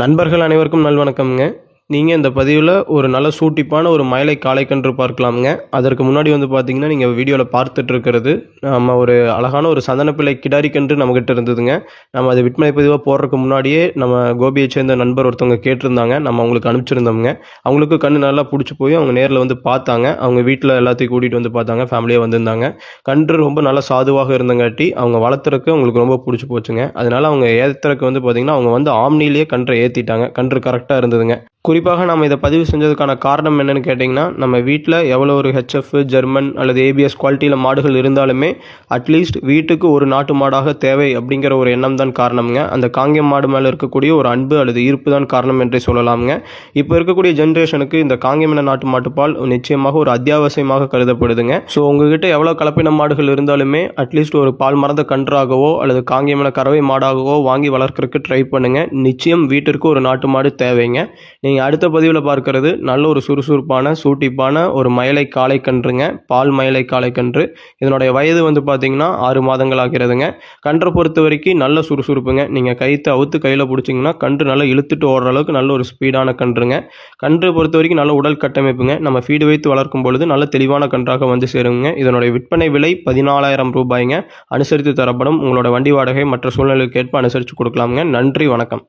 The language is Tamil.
நண்பர்கள் அனைவருக்கும் நல்வணக்கம்ங்க. நீங்க இந்த பதிவுல ஒரு நல்ல சூட்டிப்பான ஒரு மயிலை காளைக்கன்று பார்க்கலாம்ங்க. அதற்கு முன்னாடி பார்த்தீங்கன்னா, நீங்க வீடியோல பார்த்துட்டு இருக்கிறது, நம்ம ஒரு அழகான ஒரு சந்தனப்பிள்ளை கிடாரி கன்று நம்மகிட்ட இருந்ததுங்க. நம்ம அது விற்பனை பதிவா போடுறதுக்கு முன்னாடியே நம்ம கோபியைச் சேர்ந்த நண்பர் ஒருத்தவங்க கேட்டிருந்தாங்க. நம்ம அவங்களுக்கு அனுப்பிச்சிருந்தோம்ங்க. அவங்களுக்கு கன்று நல்லா புடிச்சு போய் அவங்க நேர்ல பார்த்தாங்க. அவங்க வீட்ல எல்லாத்தையும் கூட்டிட்டு பார்த்தாங்க. ஃபேமிலியா வந்திருந்தாங்க. கன்று ரொம்ப நல்லா சாதுவாக இருந்தங்காட்டி, அவங்க வளர்த்துறதுக்கு அவங்களுக்கு ரொம்ப புடிச்சு போச்சுங்க. அதனால அவங்க ஏத்துறதுக்கு பார்த்தீங்கன்னா, அவங்க ஆம்னிலேயே கன்றை ஏத்திட்டாங்க. கன்று கரெக்ட்டா இருந்ததுங்க. குறிப்பாக நம்ம இதை பதிவு செஞ்சதுக்கான காரணம் என்னன்னு கேட்டிங்கன்னா, நம்ம வீட்டில் எவ்வளோ ஒரு ஹெச்எஃப், ஜெர்மன் அல்லது ஏபிஎஸ் குவாலிட்டியில் மாடுகள் இருந்தாலுமே அட்லீஸ்ட் வீட்டுக்கு ஒரு நாட்டு மாடாக தேவை அப்படிங்கிற ஒரு எண்ணம் தான் காரணம்ங்க. அந்த காங்கேயம் மாடு மேலே இருக்கக்கூடிய ஒரு அன்பு அல்லது ஈர்ப்பு தான் காரணம் என்றே சொல்லலாம்ங்க. இப்போ இருக்கக்கூடிய ஜென்ரேஷனுக்கு இந்த காங்கேயம் இன நாட்டு மாட்டுப்பால் நிச்சயமாக ஒரு அத்தியாவசியமாக கருதப்படுதுங்க. ஸோ உங்ககிட்ட எவ்வளோ கலப்பின மாடுகள் இருந்தாலுமே அட்லீஸ்ட் ஒரு பால் மறந்த கன்றாகவோ அல்லது காங்கேயம் இன கறவை மாடாகவோ வாங்கி வளர்க்கறதுக்கு ட்ரை பண்ணுங்கள். நிச்சயம் வீட்டிற்கு ஒரு நாட்டு மாடு தேவைங்க. நீங்கள் அடுத்த பதிவில் பார்க்கறது நல்ல ஒரு சுறுசுறுப்பான சூட்டிப்பான ஒரு மயிலை காளைக்கன்றுங்க. பால் மயிலை காளைக்கன்று. இதனுடைய வயது பார்த்தீங்கன்னா 6 மாதங்கள் ஆகிறதுங்க. கன்றை பொறுத்த வரைக்கும் நல்ல சுறுசுறுப்புங்க. நீங்கள் கைத்தை அவுத்து கையில் பிடிச்சிங்கன்னா கன்று நல்லா இழுத்துட்டு ஓடுற அளவுக்கு நல்ல ஒரு ஸ்பீடான கன்றுங்க. கன்று பொறுத்த வரைக்கும் நல்ல உடல் கட்டமைப்புங்க. நம்ம ஃபீடு வைத்து வளர்க்கும் பொழுது நல்ல தெளிவான கன்றாக சேருங்க. இதனுடைய விற்பனை விலை 14,000 ரூபாய்ங்க. அனுசரித்து தரப்படும். உங்களோட வண்டி வாடகை மற்ற சூழ்நிலைக்கு ஏற்ப அனுசரித்து கொடுக்கலாமுங்க. நன்றி, வணக்கம்.